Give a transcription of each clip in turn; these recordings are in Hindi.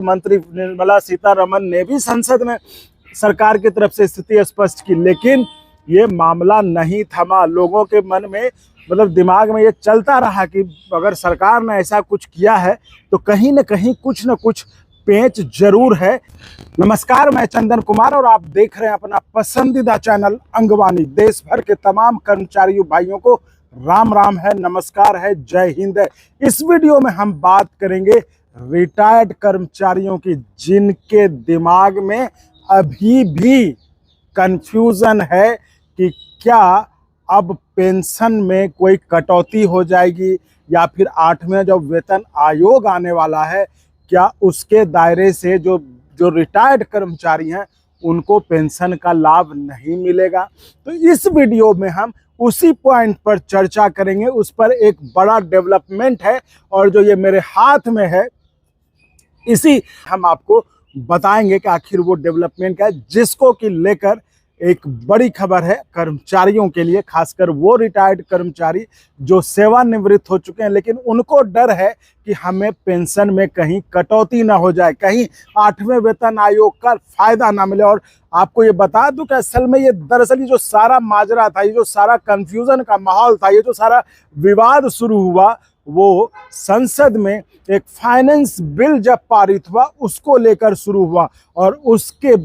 मंत्री निर्मला सीतारमण ने भी संसद में सरकार की तरफ से स्थिति स्पष्ट की, लेकिन ये मामला नहीं थमा। लोगों के मन में दिमाग में ये चलता रहा कि अगर सरकार ने ऐसा कुछ किया है तो कहीं न कहीं कुछ न कुछ पेंच जरूर है। नमस्कार, मैं चंदन कुमार और आप देख रहे हैं अपना पसंदीदा चैनल अंगवानी। देश भर के तमाम कर्मचारियों भाइयों को राम राम है, नमस्कार है, जय हिंद है। इस वीडियो में हम बात करेंगे रिटायर्ड कर्मचारियों की, जिनके दिमाग में अभी भी कंफ्यूजन है कि क्या अब पेंशन में कोई कटौती हो जाएगी या फिर 8वें जो वेतन आयोग आने वाला है, क्या उसके दायरे से जो रिटायर्ड कर्मचारी हैं उनको पेंशन का लाभ नहीं मिलेगा। तो इस वीडियो में हम उसी पॉइंट पर चर्चा करेंगे। उस पर एक बड़ा डेवलपमेंट है और जो ये मेरे हाथ में है इसी हम आपको बताएंगे कि आखिर वो डेवलपमेंट क्या है, जिसको कि लेकर एक बड़ी खबर है कर्मचारियों के लिए, खासकर वो रिटायर्ड कर्मचारी जो सेवानिवृत्त हो चुके हैं, लेकिन उनको डर है कि हमें पेंशन में कहीं कटौती ना हो जाए, कहीं 8वें वेतन आयोग का फायदा ना मिले। और आपको ये बता दूं कि असल में ये दरअसल ये जो सारा माजरा था, ये जो सारा कंफ्यूजन का माहौल था, ये जो सारा विवाद शुरू हुआ, वो संसद में एक फाइनेंस बिल जब पारित हुआ उसको लेकर शुरू हुआ। और उसके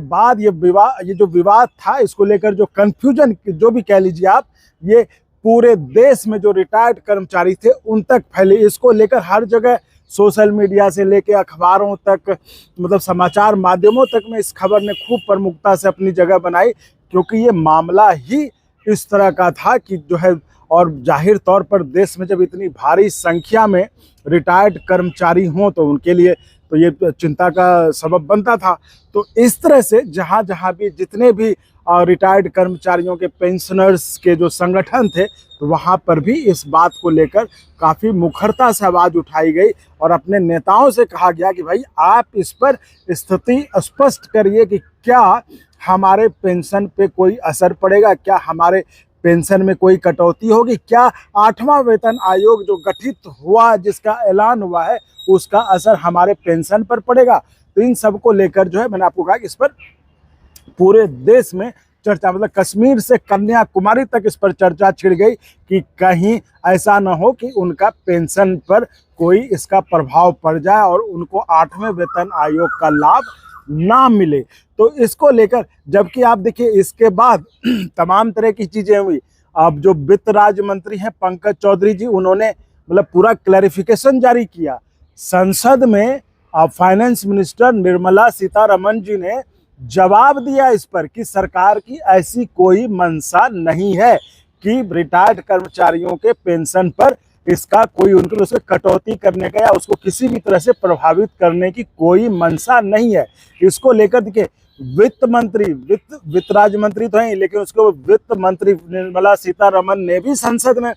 बाद ये जो विवाद था, इसको लेकर जो कंफ्यूजन जो भी कह लीजिए आप, ये पूरे देश में जो रिटायर्ड कर्मचारी थे उन तक फैले। इसको लेकर हर जगह सोशल मीडिया से लेकर अखबारों तक, समाचार माध्यमों तक में इस खबर ने खूब प्रमुखता से अपनी जगह बनाई, क्योंकि ये मामला ही इस तरह का था कि जो है, और जाहिर तौर पर देश में जब इतनी भारी संख्या में रिटायर्ड कर्मचारी हों तो उनके लिए तो ये चिंता का सबब बनता था। तो इस तरह से जहाँ जहाँ भी जितने भी रिटायर्ड कर्मचारियों के पेंशनर्स के जो संगठन थे, तो वहाँ पर भी इस बात को लेकर काफ़ी मुखरता से आवाज़ उठाई गई और अपने नेताओं से कहा गया कि भाई आप इस पर स्थिति स्पष्ट करिए कि क्या हमारे पेंशन पे कोई असर पड़ेगा, क्या हमारे पेंशन में कोई कटौती होगी, क्या 8वां वेतन आयोग जो गठित हुआ, जिसका ऐलान हुआ है, उसका असर हमारे पेंशन पर पड़ेगा। तो इन सब को लेकर जो है, मैंने आपको कहा कि इस पर पूरे देश में चर्चा, कश्मीर से कन्याकुमारी तक इस पर चर्चा छिड़ गई कि कहीं ऐसा ना हो कि उनका पेंशन पर कोई इसका प्रभाव पड़ जाए और उनको 8वें वेतन आयोग का लाभ ना मिले। तो इसको लेकर, जबकि आप देखिए इसके बाद तमाम तरह की चीजें हुई। अब जो वित्त राज्य मंत्री हैं पंकज चौधरी जी, उन्होंने पूरा क्लैरिफिकेशन जारी किया। संसद में फाइनेंस मिनिस्टर निर्मला सीतारमण जी ने जवाब दिया इस पर कि सरकार की ऐसी कोई मंशा नहीं है कि रिटायर्ड कर्मचारियों के पेंशन पर इसका कोई उनके उसमें कटौती करने का या उसको किसी भी तरह से प्रभावित करने की कोई मंशा नहीं है। इसको लेकर देखिए, वित्त राज्य मंत्री तो हैं, लेकिन उसको वित्त मंत्री निर्मला सीतारमण ने भी संसद में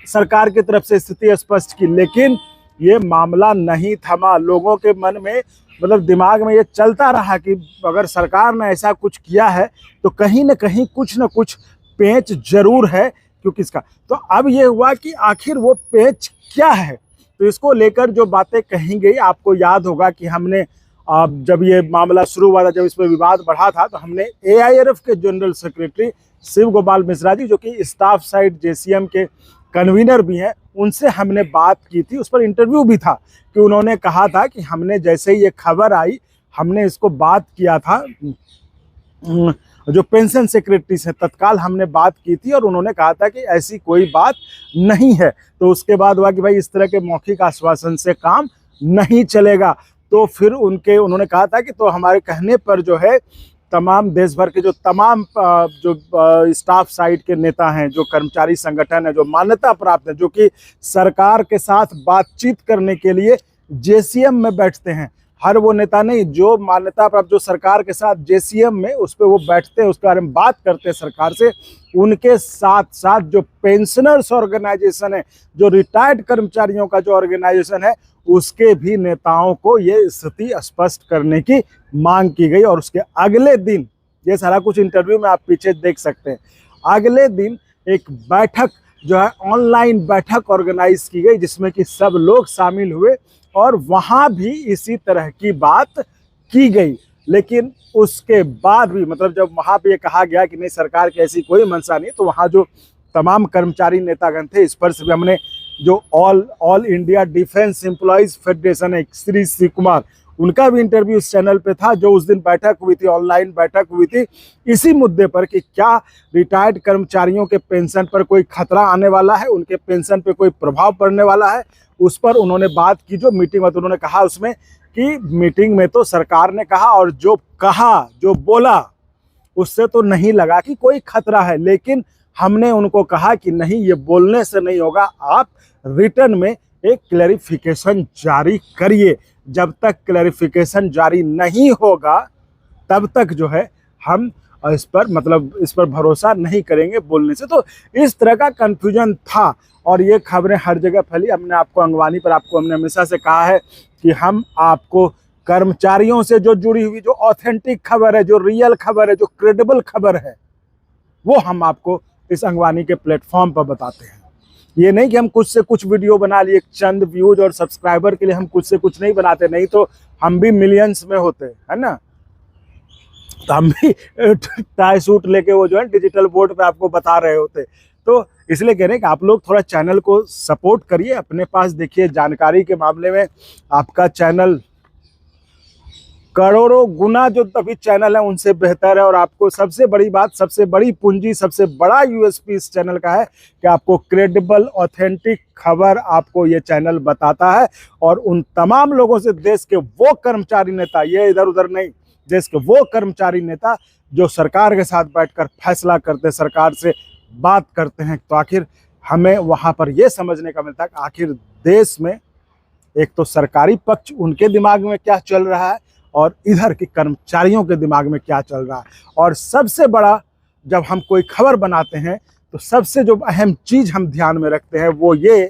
सरकार की तरफ से स्थिति स्पष्ट की, लेकिन ये मामला नहीं थमा। लोगों के मन में दिमाग में ये चलता रहा कि अगर सरकार ने ऐसा कुछ किया है तो कहीं न कहीं कुछ न कुछ पेंच जरूर है, क्योंकि इसका तो अब ये हुआ कि आखिर वो पेंच क्या है। तो इसको लेकर जो बातें कही गई, आपको याद होगा कि हमने जब ये मामला शुरू हुआ था, जब इस पर विवाद बढ़ा था, तो हमने AIRF के जनरल सेक्रेटरी शिव गोपाल मिश्रा जी, जो कि स्टाफ साइड JCM के कन्वीनर भी हैं, उनसे हमने बात की थी। उस पर इंटरव्यू भी था कि उन्होंने कहा था कि हमने जैसे ही ये खबर आई, हमने इसको बात किया था, जो पेंशन सेक्रेटरी से तत्काल हमने बात की थी और उन्होंने कहा था कि ऐसी कोई बात नहीं है। तो उसके बाद हुआ कि भाई इस तरह के मौखिक आश्वासन से काम नहीं चलेगा। तो फिर उन्होंने कहा था कि तो हमारे कहने पर जो है तमाम देश भर के जो तमाम स्टाफ साइड के नेता हैं, जो कर्मचारी संगठन है, जो मान्यता प्राप्त है, जो कि सरकार के साथ बातचीत करने के लिए JCM में बैठते हैं, हर वो नेता नहीं, जो मान्यता प्राप्त जो सरकार के साथ JCM में उस पर वो बैठते हैं, उसके बारे में बात करते हैं सरकार से, उनके साथ साथ जो पेंशनर्स ऑर्गेनाइजेशन है, जो रिटायर्ड कर्मचारियों का जो ऑर्गेनाइजेशन है, उसके भी नेताओं को ये स्थिति स्पष्ट करने की मांग की गई। और उसके अगले दिन, ये सारा कुछ इंटरव्यू में आप पीछे देख सकते हैं, अगले दिन एक बैठक जो है ऑनलाइन बैठक ऑर्गेनाइज की गई, जिसमें कि सब लोग शामिल हुए और वहाँ भी इसी तरह की बात की गई। लेकिन उसके बाद भी मतलब जब वहाँ पे ये कहा गया कि नहीं सरकार की ऐसी कोई मंशा नहीं, तो वहाँ जो तमाम कर्मचारी नेतागण थे इस पर से भी हमने जो all India defence employees federation है श्री श्री कुमार, उनका भी इंटरव्यू इस चैनल पे था, जो उस दिन बैठक हुई थी, ऑनलाइन बैठक हुई थी इसी मुद्दे पर कि क्या रिटायर्ड कर्मचारियों के पेंशन पर कोई खतरा आने वाला है, उनके पेंशन पे कोई प्रभाव पड़ने वाला है। उस पर उन्होंने बात की, जो मीटिंग में तो उन्होंने कहा उसमें कि मीटिंग में तो सरकार ने कहा और जो बोला उससे तो नहीं लगा कि कोई खतरा है, लेकिन हमने उनको कहा कि नहीं ये बोलने से नहीं होगा, आप रिटर्न में एक क्लैरिफिकेशन जारी करिए। जब तक क्लैरिफिकेशन जारी नहीं होगा तब तक जो है हम इस पर भरोसा नहीं करेंगे बोलने से। तो इस तरह का कन्फ्यूजन था और ये खबरें हर जगह फैली। हमने आपको अंगवानी पर हमने हमेशा से कहा है कि हम आपको कर्मचारियों से जो जुड़ी हुई जो ऑथेंटिक खबर है, जो रियल खबर है, जो क्रेडिबल खबर है, वो हम आपको इस अंगवानी के प्लेटफॉर्म पर बताते हैं। ये नहीं कि हम कुछ से कुछ वीडियो बना लिए चंद व्यूज और सब्सक्राइबर के लिए, हम कुछ से कुछ नहीं बनाते, नहीं तो हम भी मिलियंस में होते है ना। तो हम भी टाई सूट लेके वो जो है डिजिटल बोर्ड पे आपको बता रहे होते। तो इसलिए कह रहे हैं कि आप लोग थोड़ा चैनल को सपोर्ट करिए, अपने पास देखिए जानकारी के मामले में आपका चैनल करोड़ों गुना जो अभी चैनल है उनसे बेहतर है। और आपको सबसे बड़ी बात, सबसे बड़ी पूंजी, सबसे बड़ा यूएसपी इस चैनल का है कि आपको क्रेडिबल ऑथेंटिक खबर आपको ये चैनल बताता है। और उन तमाम लोगों से, देश के वो कर्मचारी नेता, ये इधर उधर नहीं, देश के वो कर्मचारी नेता जो सरकार के साथ बैठकर फैसला करते, सरकार से बात करते हैं, तो आखिर हमें वहाँ पर यह समझने का मिलता है कि आखिर देश में एक तो सरकारी पक्ष उनके दिमाग में क्या चल रहा है और इधर के कर्मचारियों के दिमाग में क्या चल रहा है। और सबसे बड़ा, जब हम कोई खबर बनाते हैं तो सबसे जो अहम चीज़ हम ध्यान में रखते हैं वो ये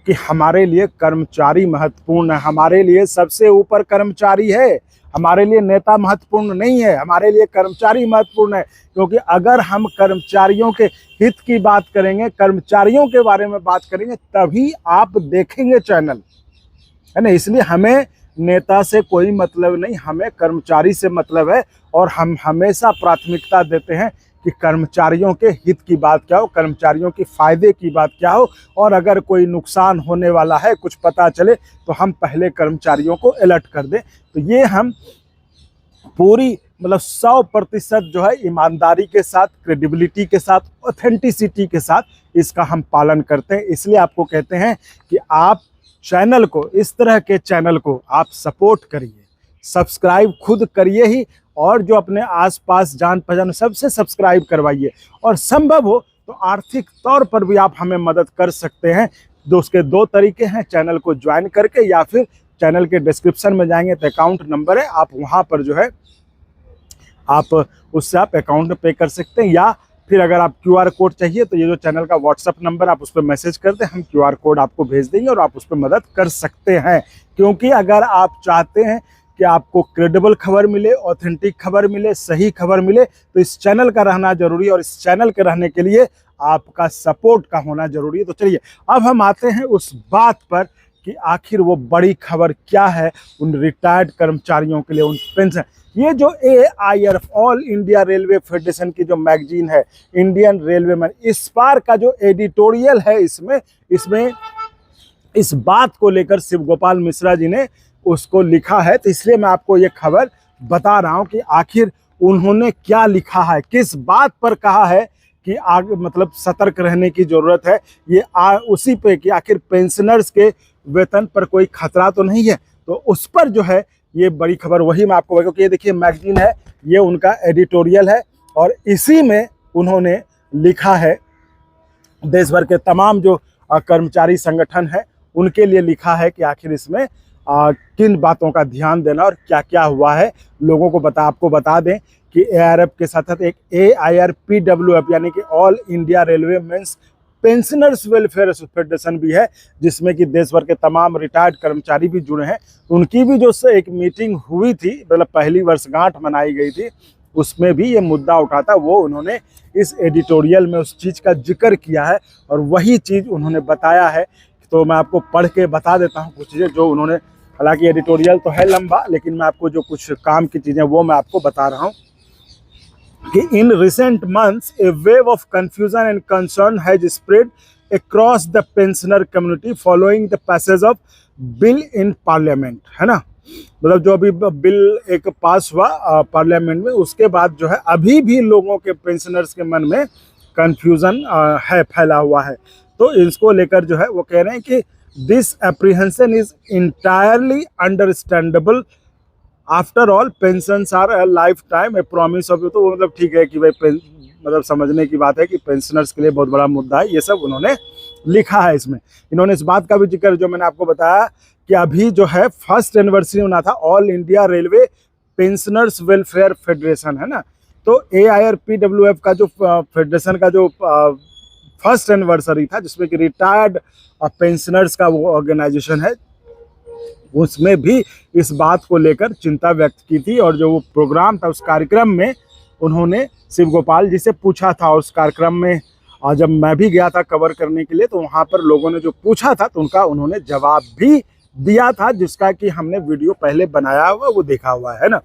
कि हमारे लिए कर्मचारी महत्वपूर्ण है, हमारे लिए सबसे ऊपर कर्मचारी है, हमारे लिए नेता महत्वपूर्ण नहीं है, हमारे लिए कर्मचारी महत्वपूर्ण है। क्योंकि अगर हम कर्मचारियों के हित की बात करेंगे, कर्मचारियों के बारे में बात करेंगे, तभी आप देखेंगे चैनल, है ना। इसलिए हमें नेता से कोई मतलब नहीं, हमें कर्मचारी से मतलब है। और हम हमेशा प्राथमिकता देते हैं कि कर्मचारियों के हित की बात क्या हो, कर्मचारियों की फ़ायदे की बात क्या हो। और अगर कोई नुकसान होने वाला है, कुछ पता चले, तो हम पहले कर्मचारियों को अलर्ट कर दें। तो ये हम पूरी 100% जो है ईमानदारी के साथ, क्रेडिबिलिटी के साथ, ऑथेंटिसिटी के साथ इसका हम पालन करते हैं। इसलिए आपको कहते हैं कि आप चैनल को, इस तरह के चैनल को आप सपोर्ट करिए, सब्सक्राइब खुद करिए ही, और जो अपने आसपास जान पहचान सबसे सब्सक्राइब करवाइए। और संभव हो तो आर्थिक तौर पर भी आप हमें मदद कर सकते हैं। उसके 2 तरीके हैं, चैनल को ज्वाइन करके या फिर चैनल के डिस्क्रिप्शन में जाएंगे तो अकाउंट नंबर है, आप वहाँ पर जो है आप उससे आप अकाउंट में पे कर सकते हैं। या फिर अगर आप QR कोड चाहिए तो ये जो चैनल का व्हाट्सअप नंबर, आप उस पर मैसेज कर दें, हम QR कोड आपको भेज देंगे और आप उस पर मदद कर सकते हैं। क्योंकि अगर आप चाहते हैं कि आपको क्रेडिबल खबर मिले, ऑथेंटिक खबर मिले, सही खबर मिले, तो इस चैनल का रहना जरूरी है। और इस चैनल के रहने के लिए आपका सपोर्ट का होना जरूरी है। तो चलिए अब हम आते हैं उस बात पर कि आखिर वो बड़ी खबर क्या है उन रिटायर्ड कर्मचारियों के लिए, उन पेंशन। ये जो AIRF all India railway federation की जो मैगजीन है, इंडियन रेलवे मैन, इस बार का जो एडिटोरियल है, इसमें इस बात को लेकर शिव गोपाल मिश्रा जी ने उसको लिखा है। तो इसलिए मैं आपको ये खबर बता रहा हूँ कि आखिर उन्होंने क्या लिखा है, किस बात पर कहा है कि आगे सतर्क रहने की ज़रूरत है। ये उसी पे कि आखिर पेंशनर्स के वेतन पर कोई खतरा तो नहीं है। तो उस पर जो है ये बड़ी खबर, वही मैं आपको, क्योंकि ये देखिए मैगजीन है, ये उनका एडिटोरियल है और इसी में उन्होंने लिखा है देश भर के तमाम जो कर्मचारी संगठन है उनके लिए लिखा है कि आखिर इसमें किन बातों का ध्यान देना और क्या क्या हुआ है लोगों को आपको बता दें कि AIRF के साथ एक AIRPWF यानी कि all India railway men's pensioners welfare federation भी है, जिसमें कि देश भर के तमाम रिटायर्ड कर्मचारी भी जुड़े हैं। उनकी भी जो एक मीटिंग हुई थी, पहली वर्षगांठ मनाई गई थी, उसमें भी ये मुद्दा उठा था। वो उन्होंने इस एडिटोरियल में उस चीज़ का जिक्र किया है और वही चीज़ उन्होंने बताया है। तो मैं आपको पढ़ के बता देता हूँ कुछ चीज़ें जो उन्होंने, हालांकि एडिटोरियल तो है लंबा, लेकिन मैं आपको जो कुछ काम की चीज़ें वो मैं आपको बता रहा हूँ कि in recent months A wave of confusion and concern has spread across the pensioner community following the passage of bill in parliament, है ना। मतलब जो अभी बिल एक पास हुआ पार्लियामेंट में, उसके बाद जो है अभी भी लोगों के पेंशनर्स के मन में कंफ्यूजन है, फैला हुआ है। तो इसको लेकर जो है वो कह रहे हैं कि this apprehension is entirely understandable, after all pension our life time A promise of you. तो वो मतलब ठीक है कि भाई मतलब समझने की बात है कि पेंशनर्स के लिए बहुत बड़ा मुद्दा है, ये सब उन्होंने लिखा है इसमें। इन्होंने इस बात का भी जिक्र जो मैंने आपको बताया कि अभी जो है फर्स्ट एनिवर्सरी होना था all India railway pensioners welfare federation, है ना। तो AIRPWF का जो फेडरेशन का जो फर्स्ट एनिवर्सरी था, जिसमें कि रिटायर्ड पेंशनर्स का वो ऑर्गेनाइजेशन है, उसमें भी इस बात को लेकर चिंता व्यक्त की थी। और जो वो प्रोग्राम था, उस कार्यक्रम में उन्होंने शिव गोपाल जी से पूछा था। उस कार्यक्रम में जब मैं भी गया था कवर करने के लिए, तो वहाँ पर लोगों ने जो पूछा था तो उनका उन्होंने जवाब भी दिया था, जिसका कि हमने वीडियो पहले बनाया हुआ वो देखा हुआ है ना।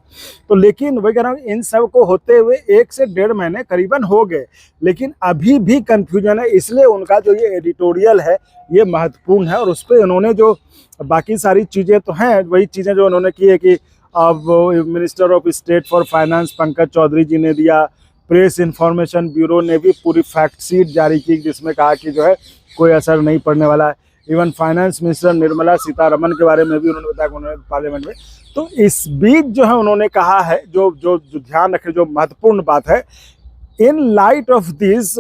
तो लेकिन वही कह रहा हूँ, इन सब को होते हुए 1 से 1.5 महीने करीबन हो गए, लेकिन अभी भी कंफ्यूजन है। इसलिए उनका जो ये एडिटोरियल है ये महत्वपूर्ण है, और उस पर उन्होंने जो बाकी सारी चीज़ें तो हैं, वही चीज़ें जो उन्होंने की है कि अब minister of state for finance Pankaj Chaudhary ji ने दिया, प्रेस इंफॉर्मेशन ब्यूरो ने भी पूरी फैक्ट शीट जारी की जिसमें कहा कि जो है कोई असर नहीं पड़ने वाला है। Even finance minister Nirmala Sitharaman के बारे में भी उन्होंने बताया उन्होंने पार्लियामेंट में। तो इस बीच जो है उन्होंने कहा है, जो जो जो ध्यान रखें, जो महत्वपूर्ण बात है, in light of this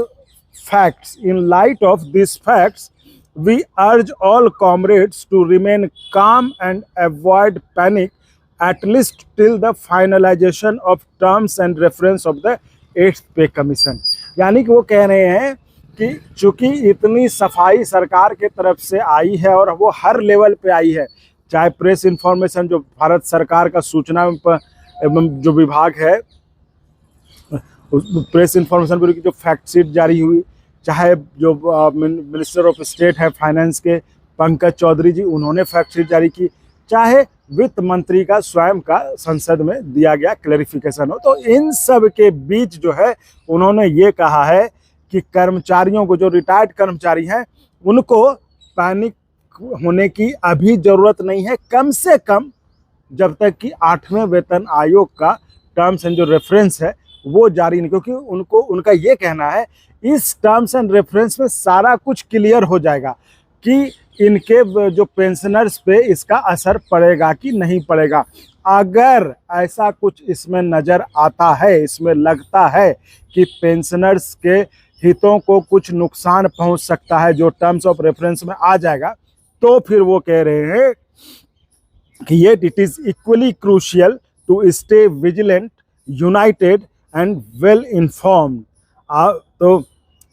facts we urge all comrades to remain calm and avoid panic at least till the finalization of terms and reference of the 8th पे कमीशन। यानी कि वो कह रहे हैं कि चूंकि इतनी सफाई सरकार के तरफ से आई है और वो हर लेवल पे आई है, चाहे प्रेस इंफॉर्मेशन जो भारत सरकार का सूचना एवं जो विभाग है, प्रेस इंफॉर्मेशन ब्यूरो की जो फैक्ट शीट जारी हुई, चाहे जो मिनिस्टर ऑफ स्टेट है फाइनेंस के पंकज चौधरी जी, उन्होंने फैक्ट शीट जारी की, चाहे वित्त मंत्री का स्वयं का संसद में दिया गया क्लैरिफिकेशन हो। तो इन सब के बीच जो है उन्होंने ये कहा है कि कर्मचारियों को, जो रिटायर्ड कर्मचारी हैं, उनको पैनिक होने की अभी ज़रूरत नहीं है, कम से कम जब तक कि 8वें वेतन आयोग का टर्म्स एंड जो रेफरेंस है वो जारी नहीं, क्योंकि उनका ये कहना है इस टर्म्स एंड रेफरेंस में सारा कुछ क्लियर हो जाएगा कि इनके जो पेंशनर्स पे इसका असर पड़ेगा कि नहीं पड़ेगा। अगर ऐसा कुछ इसमें नज़र आता है, इसमें लगता है कि पेंशनर्स के हितों को कुछ नुकसान पहुंच सकता है जो टर्म्स ऑफ रेफरेंस में आ जाएगा, तो फिर वो कह रहे हैं कि ये it is equally crucial to stay vigilant, united and well informed. तो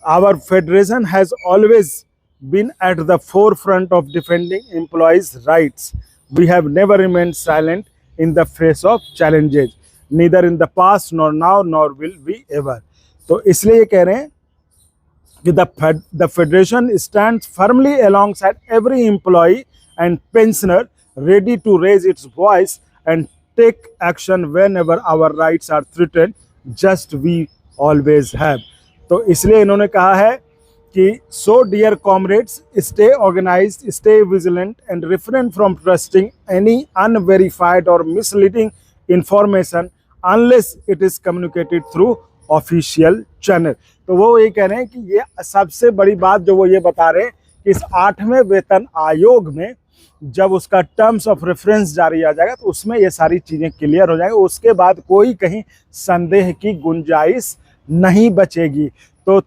our federation has always been at the forefront of defending employees' rights. We have never remained silent in the face of challenges, neither in the past nor now nor will we ever. तो इसलिए ये कह रहे हैं कि the federation stands firmly alongside every employee and pensioner, ready to raise its voice and take action whenever our rights are threatened, just we always have. तो इसलिए इन्होंने कहा है कि so dear comrades, stay organised, stay vigilant and refrain from trusting any unverified और misleading information unless it is communicated through official channel. तो वो ये कह रहे हैं कि ये सबसे बड़ी बात जो वो ये बता रहे हैं कि इस 8वें वेतन आयोग में जब उसका टर्म्स ऑफ रेफरेंस जारी आ जाएगा तो उसमें ये सारी चीज़ें क्लियर हो जाएंगी, उसके बाद कोई कहीं संदेह की गुंजाइश नहीं बचेगी। तो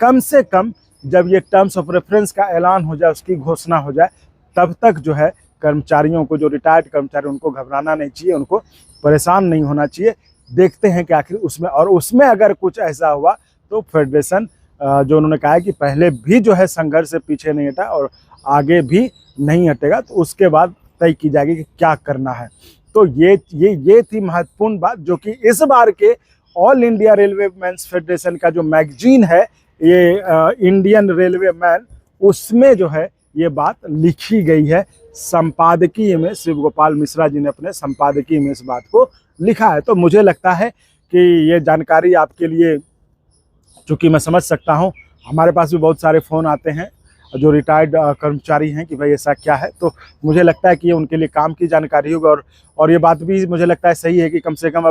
कम से कम जब ये टर्म्स ऑफ रेफरेंस का ऐलान हो जाए, उसकी घोषणा हो जाए, तब तक जो है कर्मचारियों को, जो रिटायर्ड कर्मचारी, उनको घबराना नहीं चाहिए, उनको परेशान नहीं होना चाहिए। देखते हैं कि आखिर उसमें, और उसमें अगर कुछ ऐसा हुआ तो फेडरेशन जो उन्होंने कहा है कि पहले भी जो है संघर्ष से पीछे नहीं हटा और आगे भी नहीं हटेगा, तो उसके बाद तय की जाएगी कि क्या करना है। तो ये थी महत्वपूर्ण बात, जो कि इस बार के all India railway men's federation का जो मैगजीन है, ये इंडियन रेलवे मैन, उसमें जो है ये बात लिखी गई है संपादकीय में। शिव गोपाल मिश्रा जी ने अपने संपादकीय में इस बात को लिखा है। तो मुझे लगता है कि ये जानकारी आपके लिए, चूँकि मैं समझ सकता हूँ, हमारे पास भी बहुत सारे फ़ोन आते हैं जो रिटायर्ड कर्मचारी हैं कि भाई ऐसा क्या है, तो मुझे लगता है कि ये उनके लिए काम की जानकारी होगी। और ये बात भी मुझे लगता है सही है कि कम से कम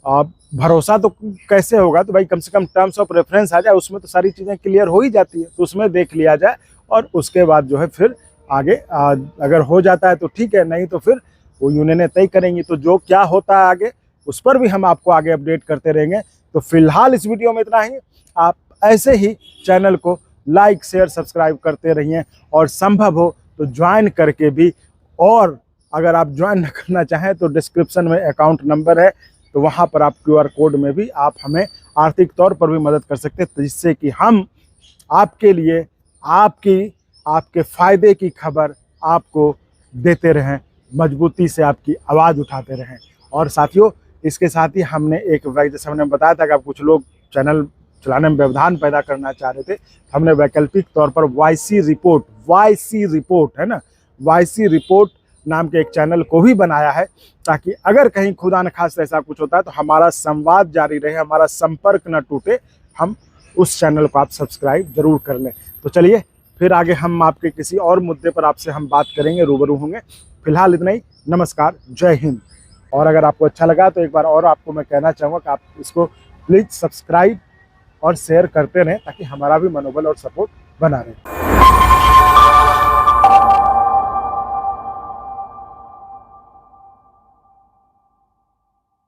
अब भरोसा तो कैसे होगा, तो भाई कम से कम टर्म्स ऑफ रेफरेंस आ जाए, उसमें तो सारी चीज़ें क्लियर हो ही जाती है, तो उसमें देख लिया जाए और उसके बाद जो है फिर आगे अगर हो जाता है तो ठीक है, नहीं तो फिर वो यूनियनें तय करेंगी। तो जो क्या होता है आगे उस पर भी हम आपको आगे अपडेट करते रहेंगे। तो फिलहाल इस वीडियो में इतना ही। आप ऐसे ही चैनल को लाइक शेयर सब्सक्राइब करते रहिए और संभव हो तो ज्वाइन करके भी, और अगर आप ज्वाइन न करना चाहें तो डिस्क्रिप्शन में अकाउंट नंबर है, तो वहाँ पर आप QR कोड में भी आप हमें आर्थिक तौर पर भी मदद कर सकते हैं, जिससे कि हम आपके लिए आपके फ़ायदे की खबर आपको देते रहें, मजबूती से आपकी आवाज़ उठाते रहें। और साथियों, इसके साथ ही हमने जैसे हमने बताया था कि आप कुछ लोग चैनल चलाने में व्यवधान पैदा करना चाह रहे थे, हमने वैकल्पिक तौर पर YC रिपोर्ट है ना, YC रिपोर्ट नाम के एक चैनल को भी बनाया है, ताकि अगर कहीं खुदा न खास्ता ऐसा कुछ होता है तो हमारा संवाद जारी रहे, हमारा संपर्क न टूटे। हम उस चैनल को आप सब्सक्राइब जरूर कर लें। तो चलिए फिर आगे हम आपके किसी और मुद्दे पर आपसे हम बात करेंगे, रूबरू होंगे। फिलहाल इतना ही। नमस्कार, जय हिंद। और अगर आपको अच्छा लगा तो एक बार और आपको मैं कहना चाहूँगा कि आप इसको प्लीज़ सब्सक्राइब और शेयर करते रहें, ताकि हमारा भी मनोबल और सपोर्ट बना रहे।